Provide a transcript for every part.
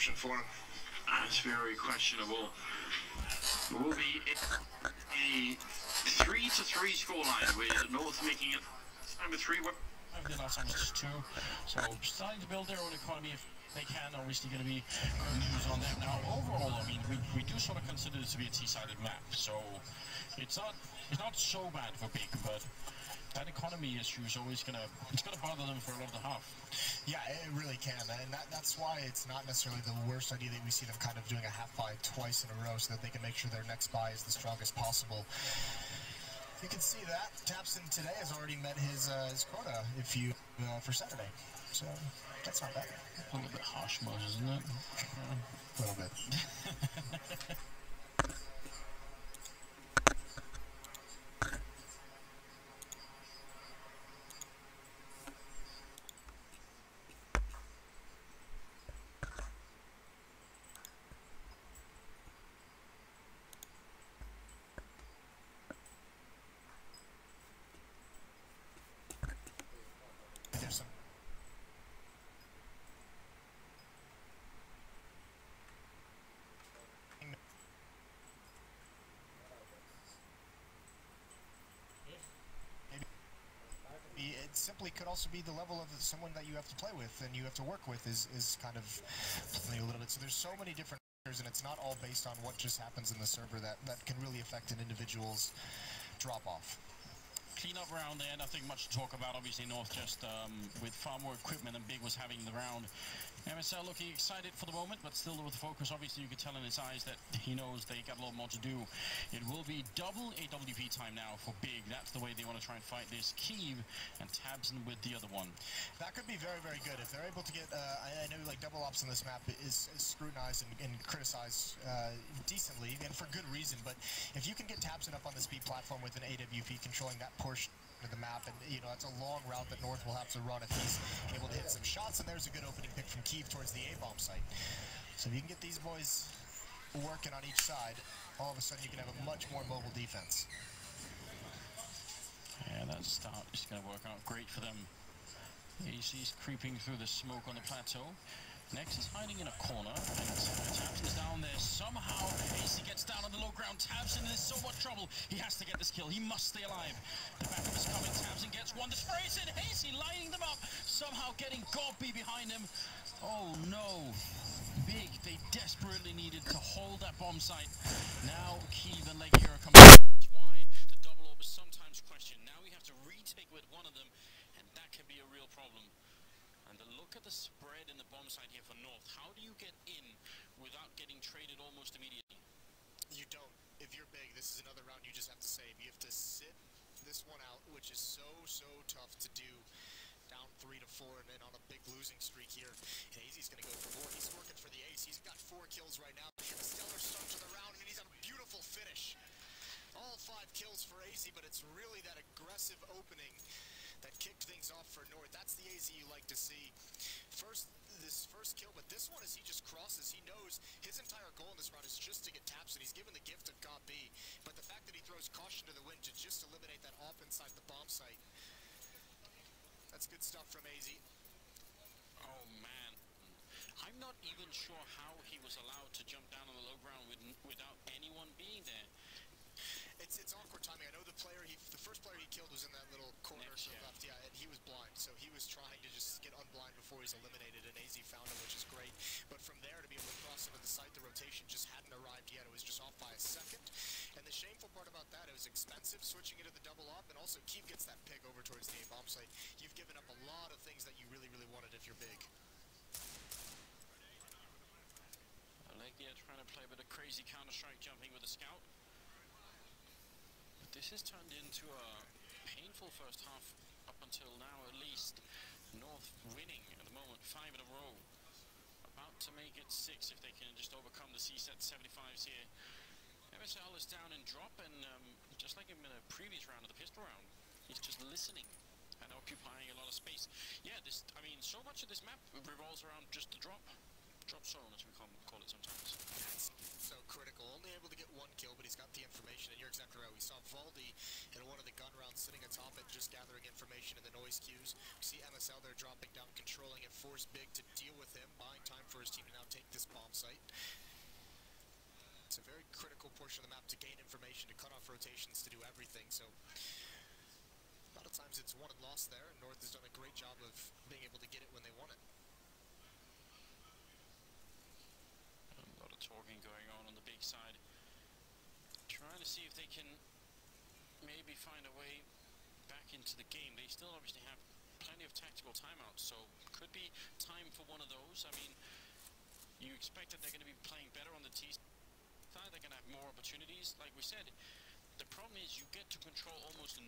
option for him. That's very questionable. It will be a 3-3 scoreline with North making it number 3. The last time was just 2, so starting to build their own economy if they can. Obviously going to be good news on them. Now overall, I mean, we do sort of consider this to be a T-sided map, so it's not so bad for Big, but that economy issue is always gonna bother them for a lot of the half. Yeah, it really can, and that's why it's not necessarily the worst idea that we see them kind of doing a half buy twice in a row so that they can make sure their next buy is the strongest possible. You can see that Tapson today has already met his quota for Saturday, so that's not bad. A little bit harsh, Moses, isn't it? A little bit. It simply could also be the level of someone that you have to play with and you have to work with is kind of playing a little bit. So there's so many different factors, and it's not all based on what just happens in the server that can really affect an individual's drop-off. Clean up round there, nothing much to talk about. Obviously North just with far more equipment than Big was having in the round. MSL looking excited for the moment, but still with the focus. Obviously you can tell in his eyes that he knows they got a lot more to do. It will be double AWP time now for Big. That's the way they want to try and fight this. Keeve and Tabson with the other one. That could be very, very good if they're able to get, I know like double ops on this map is scrutinized and criticized decently, and for good reason, but if you can get Tabson up on the speed platform with an AWP controlling that portion of the map, and you know, that's a long route that North will have to run if he's able to hit some shots, and there's a good opening pick from Keeve towards the A-bomb site. So if you can get these boys working on each side, all of a sudden you can have a much more mobile defense. Yeah, that start is going to work out great for them. AC's creeping through the smoke on the plateau. Next is hiding in a corner, and Tabson's down there. Somehow, AC gets down on the low ground. Tabson is in so much trouble. He has to get this kill. He must stay alive. The backup is coming. Tabson gets one. The spray is in. AC lining them up. Somehow getting Godby behind him. Oh, no. Big. They desperately needed to hold that bomb site. Now, Keeve and Legier are coming. That's why the double orb is sometimes questioned. Now we have to retake with one of them, and that can be a real problem. And the look at the spread in the bomb site here for North. How do you get in without getting traded almost immediately? You don't. If you're Big, this is another round you just have to save. You have to sit this one out, which is so tough to do. Down 3-4 and then on a big losing streak here. And AZ's going to go for more. He's working for the ace. He's got 4 kills right now. A stellar start to the round, and he's on a beautiful finish. All 5 kills for AZ, but it's really that aggressive opening that kicked things off for North. That's the AZ you like to see. This first kill, but this one, as he just crosses, he knows his entire goal in this round is just to get Tabson. He's given the gift of God B, but the fact that he throws caution to the wind to just eliminate that off inside the bomb site, that's good stuff from AZ. Oh man, I'm not even sure how he was allowed to jump down on the low ground without anyone being there. It's awkward timing. I know the first player he killed was in that little corner to the left, and he was blind, so he was trying to just get unblind before he's eliminated, and AZ found him, which is great. But from there, to be able to cross into the site, the rotation just hadn't arrived yet. It was just off by a second. And the shameful part about that, it was expensive switching into the double up, and also Keeve gets that pick over towards the A-bomb site. You've given up a lot of things that you really wanted if you're Big. Legia trying to play a bit of crazy Counter-Strike jumping with the scout. This has turned into a painful first half up until now, at least. North winning at the moment, 5 in a row. About to make it 6 if they can just overcome the C-set 75s here. MSL is down in drop, and just like in the previous round of the pistol round, he's just listening and occupying a lot of space. Yeah, I mean, so much of this map revolves around just the drop zone, as we call it sometimes. That's so critical. Only able to get 1 kill, but he's got the information, and you're exactly right. We saw Valdi in one of the gun rounds sitting atop it, just gathering information in the noise queues. We see MSL there dropping down, controlling it, force Big to deal with him, buying time for his first team to now take this bomb site. It's a very critical portion of the map to gain information, to cut off rotations, to do everything. So a lot of times it's won and lost there, and North has done a great job of being able to get it when they want it. A lot of talking going on the big side. Trying to see if they can maybe find a way back into the game. They still obviously have plenty of tactical timeouts, so could be time for one of those. I mean, you expect that they're going to be playing better on the T side. They're going to have more opportunities. Like we said, the problem is you get to control almost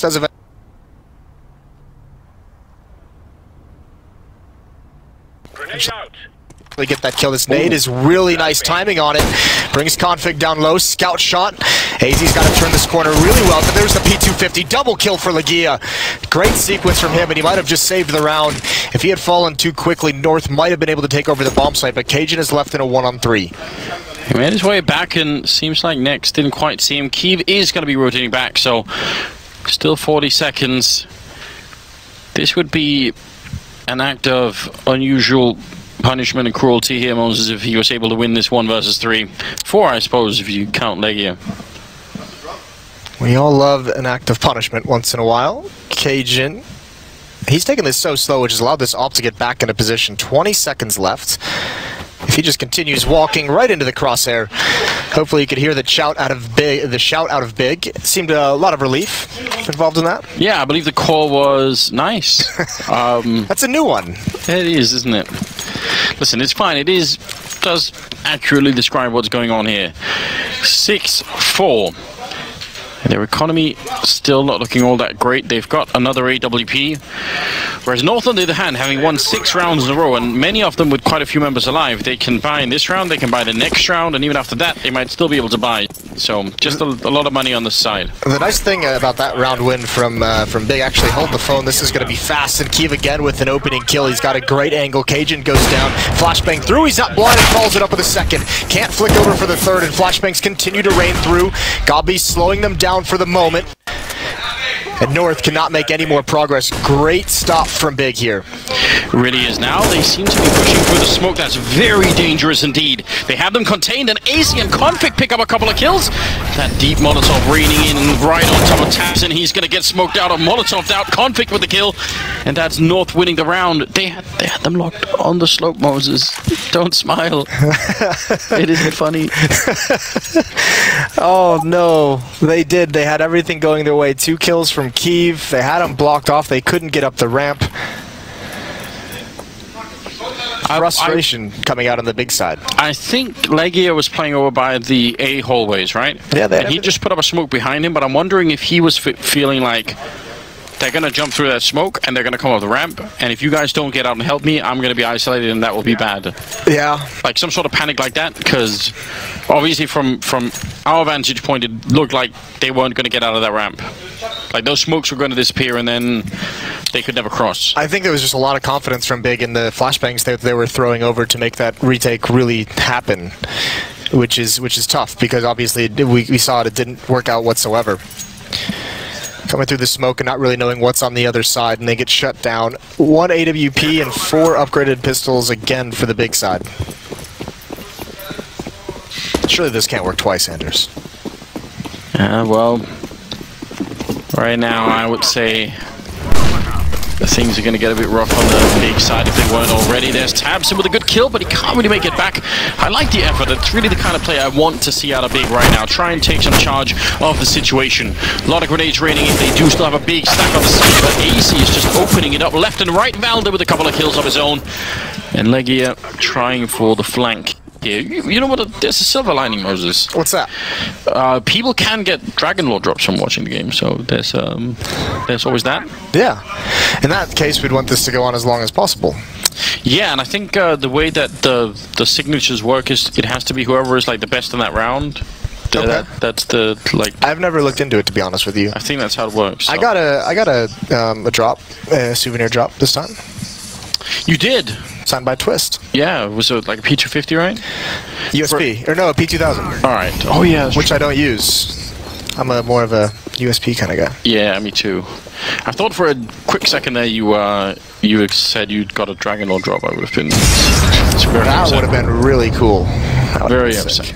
Does eventually get that kill. This nade is really nice timing on it. Brings config down low. Scout shot. AZ's got to turn this corner really well. But there's the P250. Double kill for Legia. Great sequence from him, and he might have just saved the round. If he had fallen too quickly, North might have been able to take over the bomb site, but Cajun is left in a 1-on-3. He made his way back, and seems like Next didn't quite see him. Kiev is going to be rotating back, so still 40 seconds. This would be an act of unusual punishment and cruelty here, Moses, if he was able to win this 1 versus 3. 4, I suppose, if you count Legia. We all love an act of punishment once in a while. Cajun, he's taking this so slow, which has allowed this op to get back into position. 20 seconds left. If he just continues walking right into the crosshair, hopefully you could hear the shout out of Big. It seemed a lot of relief involved in that. Yeah, I believe the call was nice. That's a new one. It is, isn't it? Listen, it's fine. It does accurately describe what's going on here. 6-4. Their economy still not looking all that great. They've got another AWP. Whereas North, on the other hand, having won 6 rounds in a row, and many of them with quite a few members alive, they can buy in this round, they can buy the next round, and even after that, they might still be able to buy. So, just a lot of money on this side. The nice thing about that round win from Big, actually hold the phone, this is going to be fast, and Kiev again with an opening kill. He's got a great angle. Cajun goes down, flashbang through, he's not blind and follows it up with a second. Can't flick over for the third, and flashbangs continue to rain through. Gabi slowing them down for the moment. And North cannot make any more progress. Great stop from Big here. Really is now. They seem to be pushing through the smoke. That's very dangerous indeed. They have them contained, and AC and Config pick up a couple of kills. That deep Molotov raining in right on top of Taps, and he's going to get smoked out or Molotoved out. Config with the kill, and that's North winning the round. They had them locked on the slope, Moses. Don't smile. It isn't funny. Oh no, they did. They had everything going their way. 2 kills from Kiev. They had them blocked off. They couldn't get up the ramp. Frustration coming out on the Big side. I think Legia was playing over by the A hallways, right? Yeah, and he just put up a smoke behind him, but I'm wondering if he was feeling like they're going to jump through that smoke and they're going to come up the ramp, and if you guys don't get out and help me, I'm going to be isolated and that will be bad. Yeah. Like some sort of panic like that, because obviously from our vantage point, it looked like they weren't going to get out of that ramp. Like those smokes were going to disappear and then they could never cross. I think there was just a lot of confidence from Big in the flashbangs that they were throwing over to make that retake really happen, which is tough because obviously we saw it didn't work out whatsoever. Coming through the smoke and not really knowing what's on the other side, and they get shut down. 1 AWP and 4 upgraded pistols again for the Big side. Surely this can't work twice, Anders. Well, right now I would say things are going to get a bit rough on the Big side if they weren't already. There's Tabson with a good kill, but he can't really make it back. I like the effort. It's really the kind of play I want to see out of Big right now. Try and take some charge of the situation. A lot of grenades raining in. They do still have a big stack on the side, but AC is just opening it up left and right. Valda with a couple of kills of his own. And Legia trying for the flank. Yeah, you know what? There's a silver lining, Moses. What's that? People can get Dragon Lore drops from watching the game, so there's always that. Yeah. In that case, we'd want this to go on as long as possible. Yeah, and I think the way that the signatures work is it has to be whoever is like the best in that round. Okay. That's the like. I've never looked into it, to be honest with you. I think that's how it works. So. I got a drop, a souvenir drop this time. You did. Signed by Twist. Yeah, was it like a P250, right? USP, or no, a P2000. All right. Oh yeah. Which I don't use. I'm more of a USP kind of guy. Yeah, me too. I thought for a quick second there you said you'd got a Dragon Lore drop. I would have been. That would have been really cool. Very upset.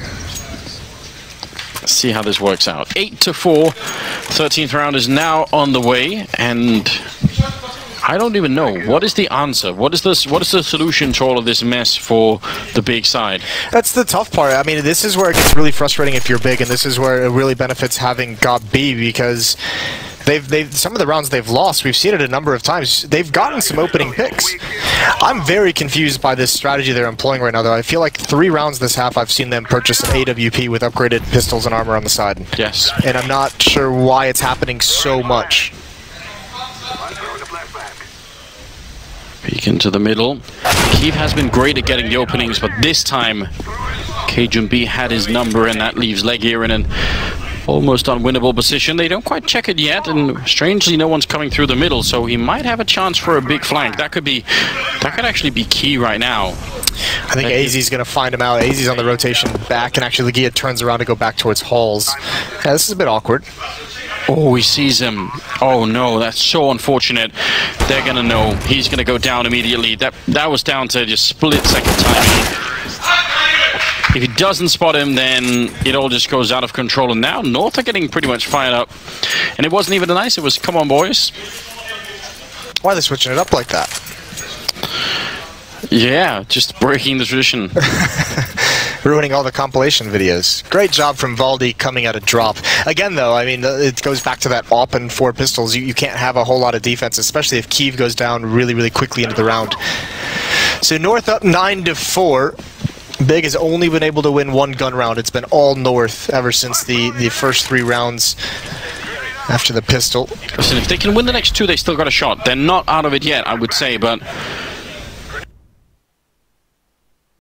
Let's see how this works out. 8-4. 13th round is now on the way, and I don't even know. What is the answer? What is the solution to all of this mess for the Big side? That's the tough part. I mean, this is where it gets really frustrating if you're Big, and this is where it really benefits having got B, because they've some of the rounds they've lost, we've seen it a number of times, they've gotten some opening picks. I'm very confused by this strategy they're employing right now, though. I feel like 3 rounds this half I've seen them purchase an AWP with upgraded pistols and armor on the side. Yes. And I'm not sure why it's happening so much. Peek into the middle. Kiev has been great at getting the openings, but this time Cajun B had his number, and that leaves Legia in an almost unwinnable position. They don't quite check it yet, and strangely no one's coming through the middle, so he might have a chance for a big flank. That could actually be key right now. I think AZ's going to find him out. AZ's on the rotation back, and actually Legia turns around to go back towards Halls. Yeah, this is a bit awkward. Oh, he sees him. Oh no, that's so unfortunate. They're gonna know. He's gonna go down immediately. That was down to just split-second timing. If he doesn't spot him, then it all just goes out of control. And now North are getting pretty much fired up. And it wasn't even a nice. It was, come on, boys. Why are they switching it up like that? Yeah, just breaking the tradition. Ruining all the compilation videos. Great job from Valdi coming at a drop. Again, though, I mean, it goes back to that AWP and 4 pistols. You can't have a whole lot of defense, especially if Kiev goes down really, really quickly into the round. So North up 9-4. Big has only been able to win 1 gun round. It's been all North ever since the first 3 rounds after the pistol. Listen, if they can win the next 2, they still got a shot. They're not out of it yet, I would say, but